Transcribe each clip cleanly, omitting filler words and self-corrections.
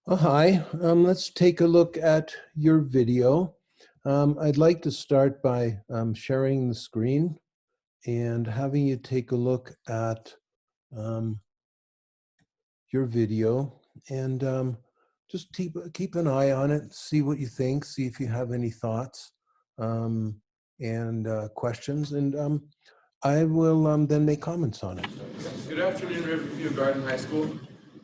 Hi, let's take a look at your video. I'd like to start by sharing the screen and having you take a look at um, your video and just keep an eye on it, see what you think, see if you have any thoughts um, and questions, and I will then make comments on it. Good afternoon, Riverview Garden High School.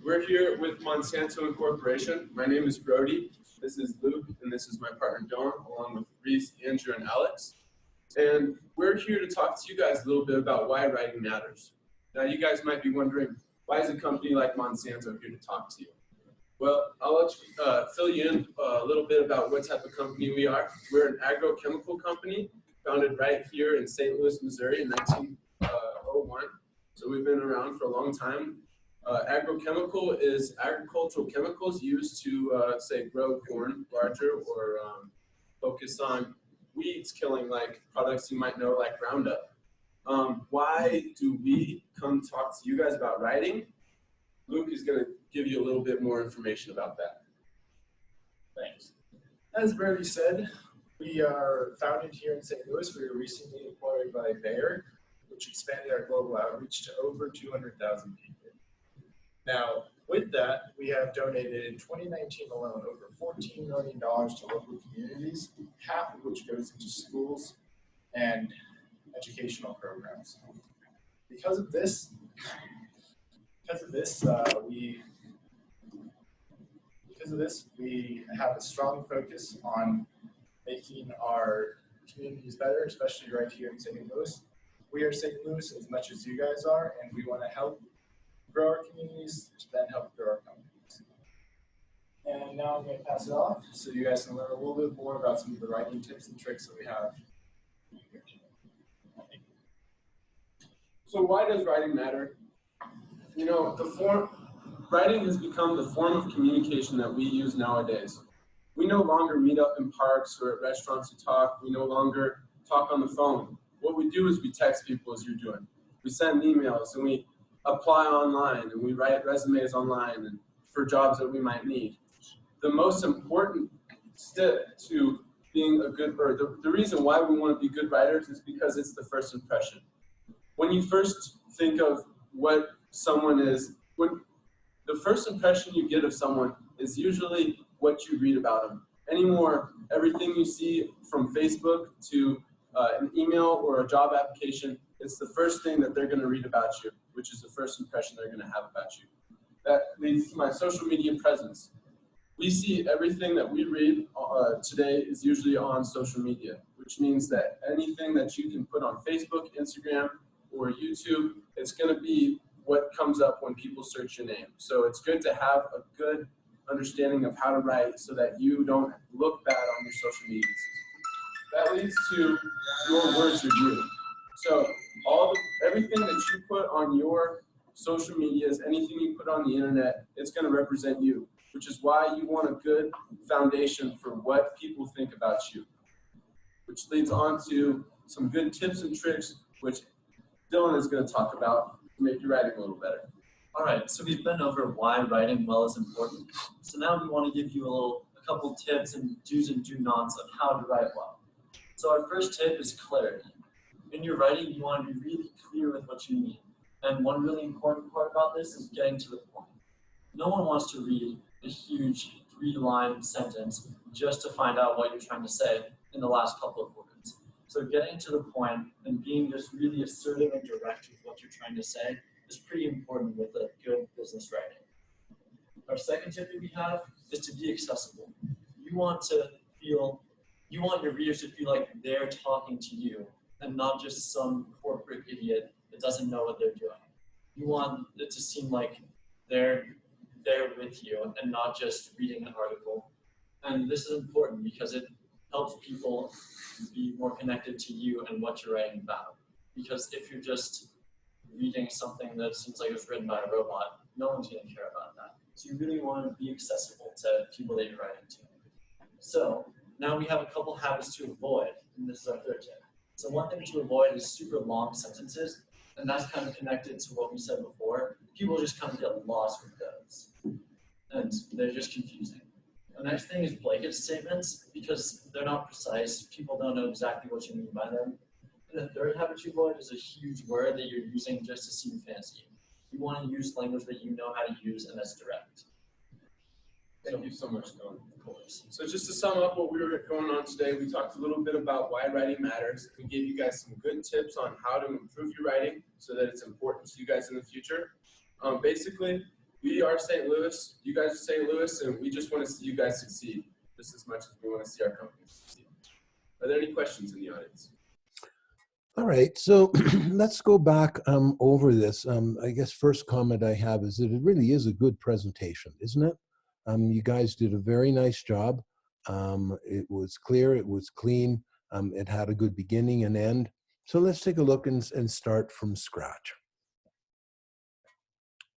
We're here with Monsanto Incorporation. My name is Brody. This is Luke, and this is my partner John, along with Reese, Andrew, and Alex. And we're here to talk to you guys a little bit about why writing matters. Now, you guys might be wondering, why is a company like Monsanto here to talk to you? Well, I'll let you, fill you in a little bit about what type of company we are. We're an agrochemical company founded right here in St. Louis, Missouri in 1901. So we've been around for a long time. Agrochemical is agricultural chemicals used to, say, grow corn larger or focus on weeds killing, like products you might know like Roundup. Why do we come talk to you guys about writing? Luke is going to give you a little bit more information about that. Thanks. As Brody said, we are founded here in St. Louis. We were recently acquired by Bayer, which expanded our global outreach to over 200,000 people. Now, with that, we have donated in 2019 alone over $14 million to local communities, half of which goes into schools and educational programs. Because of this, we have a strong focus on making our communities better, especially right here in St. Louis. We are St. Louis as much as you guys are, and we want to help grow our communities to then help grow our companies. And now I'm going to pass it off so you guys can learn a little bit more about some of the writing tips and tricks that we have. So why does writing matter? You know, writing has become the form of communication that we use nowadays. We no longer meet up in parks or at restaurants to talk. We no longer talk on the phone. What we do is we text people as you're doing. We send emails and we apply online and we write resumes online and for jobs that we might need. The most important step to being a good bird, the reason why we want to be good writers is because it's the first impression. When you first think of what someone is, the first impression you get of someone is usually what you read about them. Everything you see from Facebook to an email or a job application, it's the first thing that they're going to read about you, which is the first impression they're going to have about you. That leads to my social media presence. We see everything that we read today is usually on social media, which means that anything that you can put on Facebook, Instagram, or YouTube, it's going to be what comes up when people search your name. So it's good to have a good understanding of how to write so that you don't look bad on your social media. That leads to your words review. So everything that you put on your social medias, anything you put on the internet, it's going to represent you, which is why you want a good foundation for what people think about you, which leads on to some good tips and tricks, which Dylan is going to talk about to make your writing a little better. All right, so we've been over why writing well is important. So now we want to give you a couple tips and do's and do-nots of how to write well. So our first tip is clarity. In your writing, you want to be really clear with what you mean. And one really important part about this is getting to the point. No one wants to read a huge 3-line sentence just to find out what you're trying to say in the last couple of words. So getting to the point and being just really assertive and direct with what you're trying to say is pretty important with a good business writing. Our second tip that we have is to be accessible. You want your readers to feel like they're talking to you and not just some corporate idiot that doesn't know what they're doing. You want it to seem like they're there with you and not just reading an article. And this is important because it helps people be more connected to you and what you're writing about. Because if you're just reading something that seems like it was written by a robot, no one's going to care about that. So you really want to be accessible to people that you're writing to. So now we have a couple habits to avoid, and this is our third tip. So one thing to avoid is super long sentences, and that's kind of connected to what we said before. People just kind of get lost with those. and they're just confusing. The next thing is blanket statements, because they're not precise. People don't know exactly what you mean by them. And the third habit you avoid is a huge word that you're using just to seem fancy. You want to use language that you know how to use and that's direct. Thank you so much, Don. Of course. So just to sum up what we were going on today, we talked a little bit about why writing matters. We gave you guys some good tips on how to improve your writing so that it's important to you guys in the future. Basically, we are St. Louis, you guys are St. Louis, and we just want to see you guys succeed just as much as we want to see our company succeed. Are there any questions in the audience? All right, so let's go back over this. I guess first comment I have is that it really is a good presentation, isn't it? You guys did a very nice job. It was clear, it was clean, it had a good beginning and end. So let's take a look and start from scratch.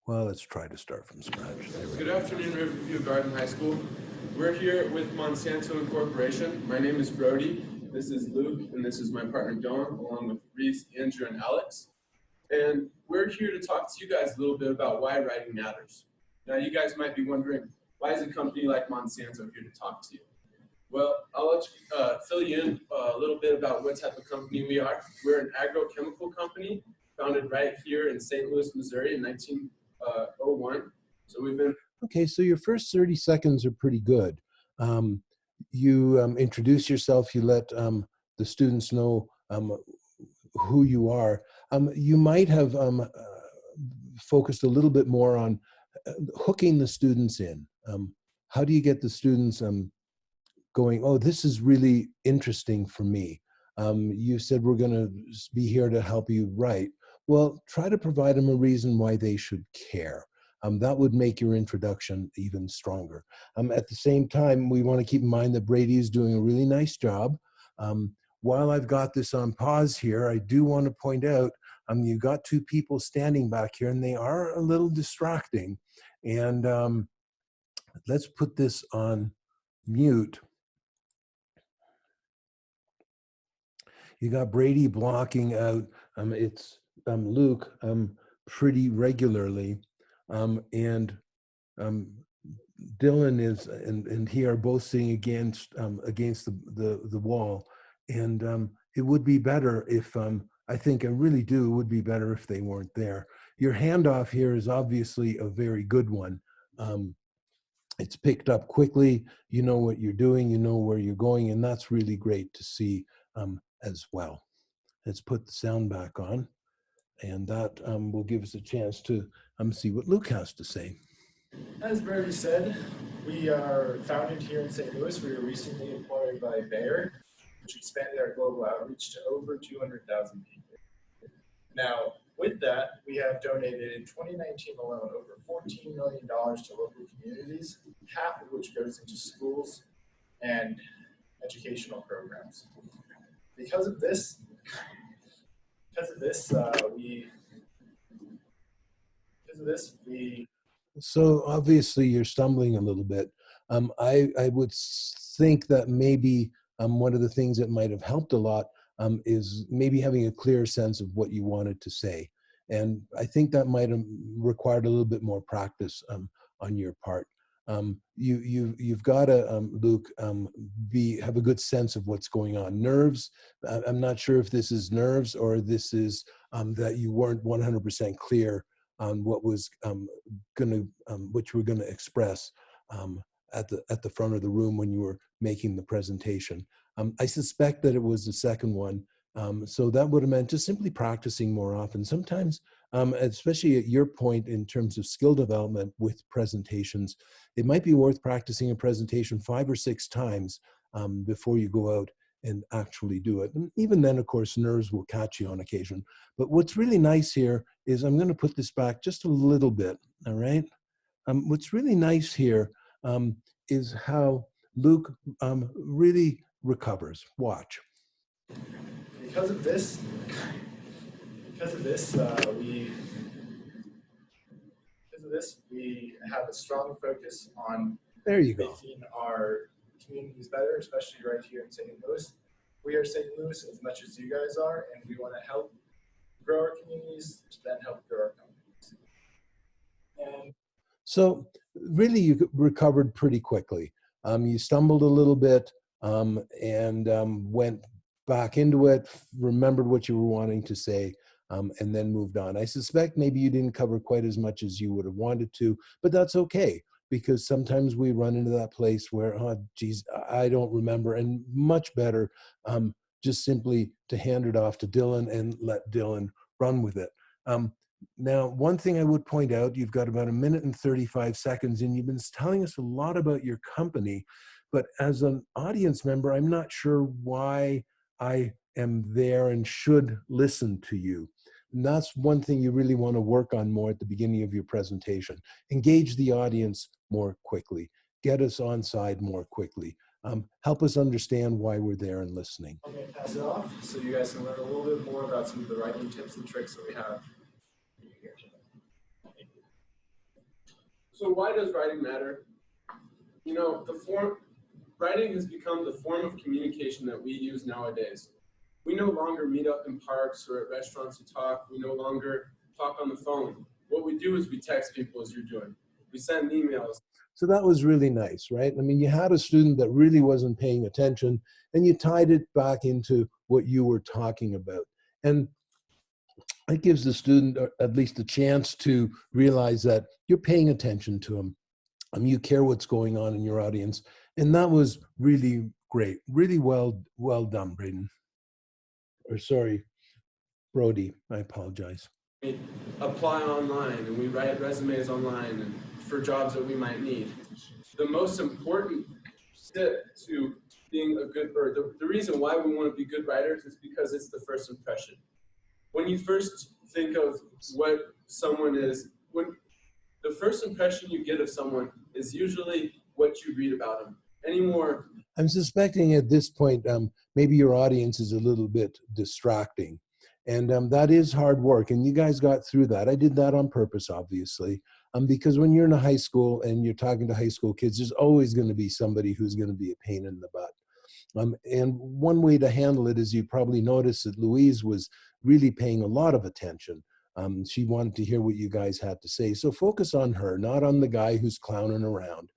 Well, let's try to start from scratch. Good afternoon, Riverview Garden High School. We're here with Monsanto Incorporation. My name is Brody. This is Luke, and this is my partner John, along with Reese, Andrew, and Alex. And we're here to talk to you guys a little bit about why writing matters. Now, you guys might be wondering, why is a company like Monsanto here to talk to you? Well, I'll let you, fill you in a little bit about what type of company we are. We're an agrochemical company founded right here in St. Louis, Missouri in 1901. So we've been... Okay, so your first 30 seconds are pretty good. You introduce yourself, you let the students know who you are. You might have focused a little bit more on hooking the students in. How do you get the students going, oh, this is really interesting for me? You said we're going to be here to help you write. Well, try to provide them a reason why they should care. That would make your introduction even stronger. At the same time, we want to keep in mind that Brady is doing a really nice job. While I've got this on pause here, I do want to point out, you've got two people standing back here and they are a little distracting. And let's put this on mute. You got Brady blocking out, it's Luke pretty regularly. And Dylan is and he are both sitting against the wall, and it would be better if I think I really do, it would be better if they weren't there. Your handoff here is obviously a very good one. It's picked up quickly. You know what you're doing. You know where you're going, and that's really great to see as well. Let's put the sound back on. And that will give us a chance to see what Luke has to say. As Brody said, we are founded here in St. Louis. We were recently employed by Bayer, which expanded our global outreach to over 200,000 people. Now, with that, we have donated in 2019 alone over $14 million to local communities, half of which goes into schools and educational programs. Because of this, So obviously you're stumbling a little bit. I would think that maybe one of the things that might have helped a lot is maybe having a clear sense of what you wanted to say. And I think that might have required a little bit more practice on your part. You've got to, Luke, have a good sense of what's going on. Nerves, I'm not sure if this is nerves or this is that you weren't 100% clear on what was what you were gonna express at the front of the room when you were making the presentation. I suspect that it was the second one. So that would have meant just simply practicing more often. Sometimes, especially at your point in terms of skill development with presentations, it might be worth practicing a presentation 5 or 6 times before you go out and actually do it. And even then, of course, nerves will catch you on occasion. But what's really nice here is, I'm going to put this back just a little bit, all right? What's really nice here is how Luke really recovers. Watch. Because of this, we have a strong focus on There you go. making our communities better, especially right here in St. Louis. We are St. Louis as much as you guys are, and we want to help grow our communities to then help grow our companies. And So really you recovered pretty quickly. You stumbled a little bit and went back into it, remembered what you were wanting to say, and then moved on. I suspect maybe you didn't cover quite as much as you would have wanted to, but that's okay, because sometimes we run into that place where, oh, geez, I don't remember, and much better just simply to hand it off to Dylan and let Dylan run with it. Now, one thing I would point out, you've got about 1 minute and 35 seconds, and you've been telling us a lot about your company, but as an audience member, I'm not sure why I am there and should listen to you. And that's one thing you really want to work on more at the beginning of your presentation. Engage the audience more quickly. Get us on side more quickly. Help us understand why we're there and listening. I'm going to pass it off so you guys can learn a little bit more about some of the writing tips and tricks that we have here today. Thank you. So why does writing matter? You know, writing has become the form of communication that we use nowadays. We no longer meet up in parks or at restaurants to talk. We no longer talk on the phone. What we do is we text people as you're doing. We send emails. So that was really nice, right? I mean, you had a student that really wasn't paying attention, and you tied it back into what you were talking about. And it gives the student at least a chance to realize that you're paying attention to them. You care what's going on in your audience. And that was really great. Really well done, Braden. Or sorry, Brody, I apologize. We apply online and we write resumes online and for jobs that we might need. The most important step to being a good, or the reason why we want to be good writers is because it's the first impression. When you first think of what someone is, when the first impression you get of someone is usually what you read about them. Anymore. I'm suspecting at this point, maybe your audience is a little bit distracting. And that is hard work. And you guys got through that. I did that on purpose, obviously, because when you're in a high school and you're talking to high school kids, there's always going to be somebody who's going to be a pain in the butt. And one way to handle it is you probably noticed that Louise was really paying a lot of attention. She wanted to hear what you guys had to say. So focus on her, not on the guy who's clowning around.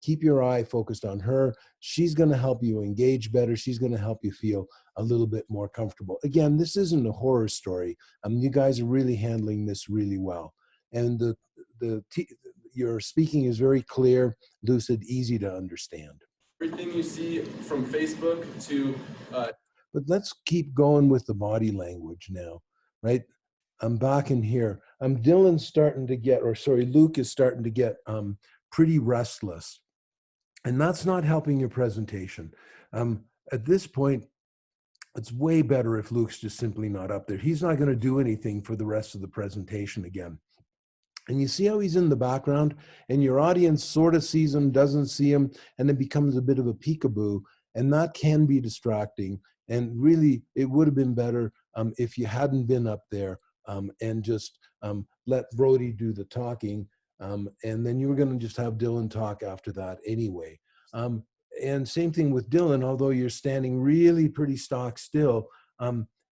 Keep your eye focused on her. She's going to help you engage better. She's going to help you feel a little bit more comfortable. Again, this isn't a horror story. You guys are really handling this really well. And your speaking is very clear, lucid, easy to understand. Everything you see from Facebook to... But let's keep going with the body language now, right? I'm back in here. Dylan's starting to get, or sorry, Luke is starting to get pretty restless. And that's not helping your presentation. At this point, it's way better if Luke's just simply not up there. He's not going to do anything for the rest of the presentation again. And you see how he's in the background, and your audience sort of sees him, doesn't see him, and it becomes a bit of a peekaboo, and that can be distracting. And really, it would have been better if you hadn't been up there and just let Brody do the talking. And then you were going to just have Dylan talk after that anyway. And same thing with Dylan, although you're standing really pretty stock still,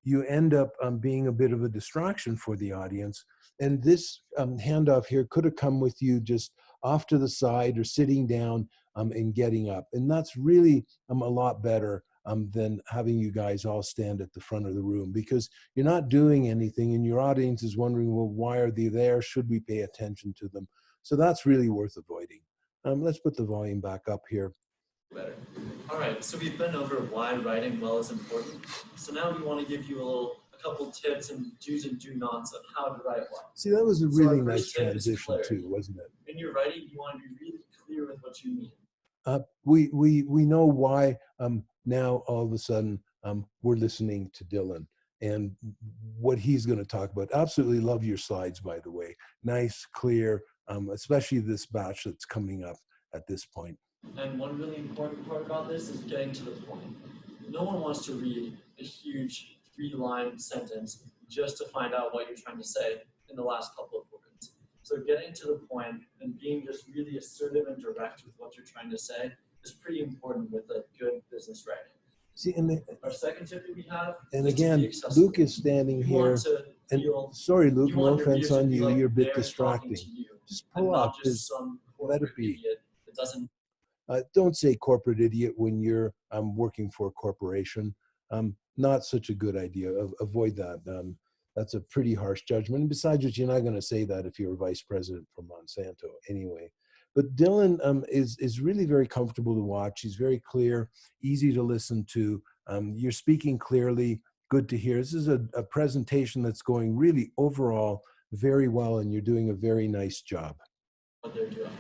you end up being a bit of a distraction for the audience. And this handoff here could have come with you just off to the side or sitting down and getting up. And that's really a lot better than having you guys all stand at the front of the room, because you're not doing anything and your audience is wondering, well, why are they there? Should we pay attention to them? So that's really worth avoiding. Let's put the volume back up here. Better. All right, so we've been over why writing well is important. So now we want to give you a couple tips and do's and do-nots of how to write well. See, that was a really nice first tip is transition clarity. too, wasn't it? In your writing, you want to be really clear with what you mean. We know why now all of a sudden we're listening to Dylan and what he's going to talk about. Absolutely love your slides, by the way. Nice, clear, especially this batch that's coming up at this point. And one really important part about this is getting to the point. No one wants to read a huge 3-line sentence just to find out what you're trying to say in the last couple of words. So getting to the point and being just really assertive and direct with what you're trying to say is pretty important with a good business writing. See, and Our second tip that we have and is again, to be accessible. Luke is standing You here. want to And feel, sorry, Luke, you no want your offense readers to on feel you. like You're a bit they're talking distracting. to you, Just and pull not up. just some Let it corporate be. idiot that doesn't. Don't say corporate idiot when you're working for a corporation. Not such a good idea. Avoid that. That's a pretty harsh judgment. And besides which, you're not going to say that if you're a vice president for Monsanto anyway. But Dylan is really very comfortable to watch. He's very clear, easy to listen to. You're speaking clearly, good to hear. This is a presentation that's going really overall very well, and you're doing a very nice job. What they're doing.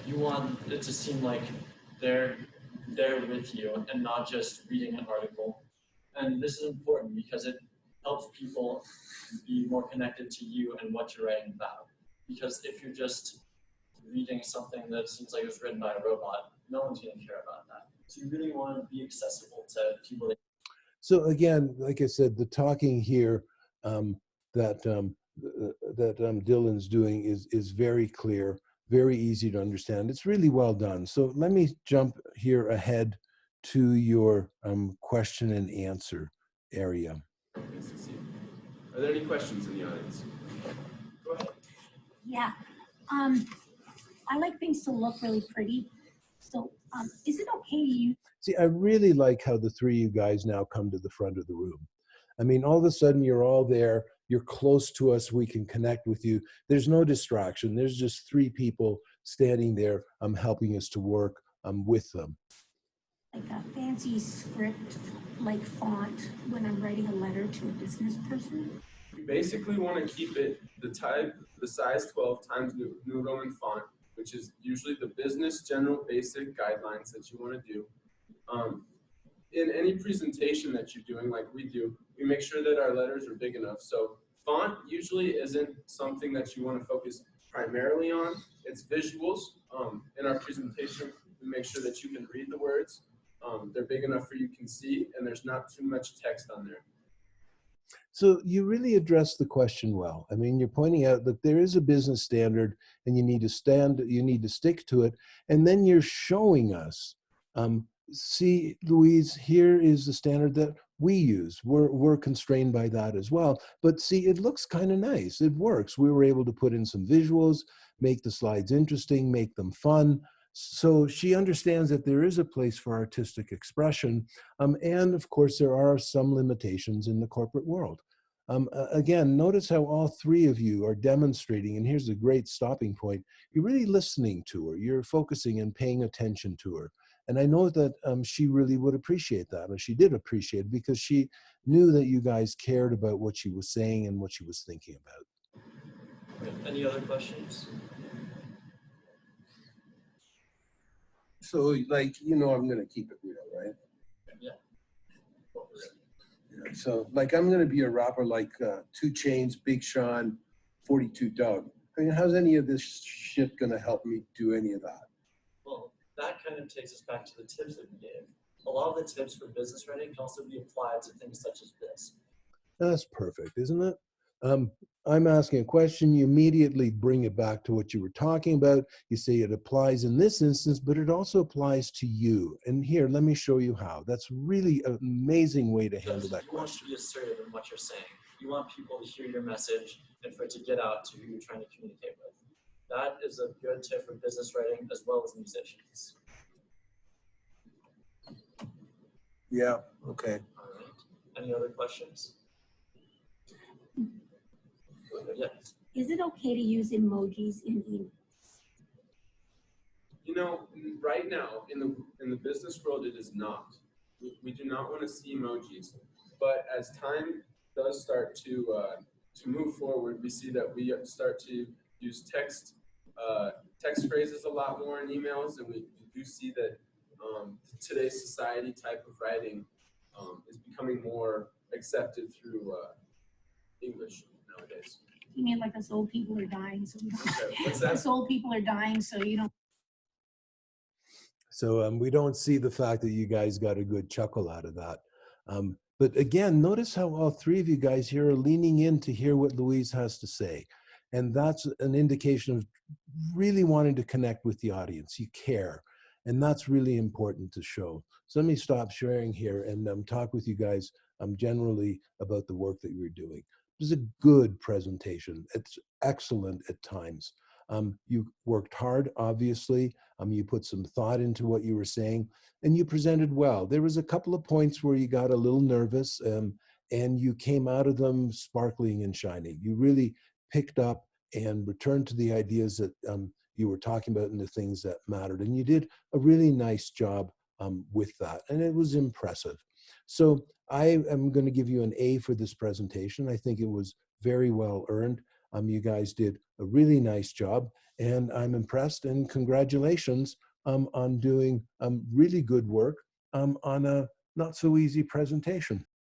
You want it to seem like they're there with you and not just reading an article. And this is important because it helps people be more connected to you and what you're writing about. Because if you're just reading something that seems like it was written by a robot, no one's going to care about that. So you really want to be accessible to people that. So again, like I said, the talking here that Dylan's doing is very clear, very easy to understand. It's really well done. So let me jump here ahead to your question and answer area. Thanks, Steve. Are there any questions in the audience? Go ahead. Yeah. I like things to look really pretty. So is it okay to use? See, I really like how the three of you guys now come to the front of the room. I mean, all of a sudden you're all there, you're close to us, we can connect with you. There's no distraction. There's just three people standing there helping us to work with them. Like a fancy script, like font, when I'm writing a letter to a business person? We basically want to keep it the size 12 times New Roman font, which is usually the business general basic guidelines that you want to do. In any presentation that you're doing, like we do, we make sure that our letters are big enough. So font usually isn't something that you want to focus primarily on. It's visuals. In our presentation, we make sure that you can read the words. They're big enough for you can see, and there's not too much text on there. So you really addressed the question well. I mean, you're pointing out that there is a business standard and you need to stick to it. And then you're showing us, see, Louise, here is the standard that we use. We're constrained by that as well. But see, it looks kind of nice. It works. We were able to put in some visuals, make the slides interesting, make them fun. So she understands that there is a place for artistic expression. And of course, there are some limitations in the corporate world. Again, notice how all three of you are demonstrating, and here's a great stopping point. You're really listening to her. You're focusing and paying attention to her. And I know that she really would appreciate that, and she did appreciate it because she knew that you guys cared about what she was saying and what she was thinking about. Any other questions? So, like, you know, I'm going to keep it real, right? Yeah. So, like, I'm going to be a rapper like 2 Chainz, Big Sean, 42 Dugg. I mean, how's any of this shit going to help me do any of that? Well, that kind of takes us back to the tips that we gave. A lot of the tips for business writing can also be applied to things such as this. That's perfect, isn't it? I'm asking a question, you immediately bring it back to what you were talking about. You say it applies in this instance, but it also applies to you. And here, let me show you how. That's really an amazing way to handle that You want to question. be assertive in what you're saying. You want people to hear your message and for it to get out to who you're trying to communicate with. That is a good tip for business writing as well as musicians. Yeah, okay. All right. Any other questions? Yes. Is it okay to use emojis in emails? You know, right now in the business world, it is not. We do not want to see emojis. But as time does start to move forward, we see that we start to use text phrases a lot more in emails, and we do see that today's society type of writing is becoming more accepted through English nowadays. You mean like us old people are dying, so we don't. Okay, what's that? Us old people are dying, so you don't. So we don't see the fact that you guys got a good chuckle out of that. But again, notice how all three of you guys here are leaning in to hear what Louise has to say. And that's an indication of really wanting to connect with the audience. You care. And that's really important to show. So let me stop sharing here and talk with you guys generally about the work that you're doing. It was a good presentation. It's excellent at times. You worked hard, obviously. You put some thought into what you were saying, and you presented well. There was a couple of points where you got a little nervous, and you came out of them sparkling and shining. You really picked up and returned to the ideas that you were talking about and the things that mattered. And you did a really nice job with that, and it was impressive. So I am going to give you an A for this presentation. I think it was very well earned. You guys did a really nice job, and I'm impressed, and congratulations on doing really good work on a not so easy presentation.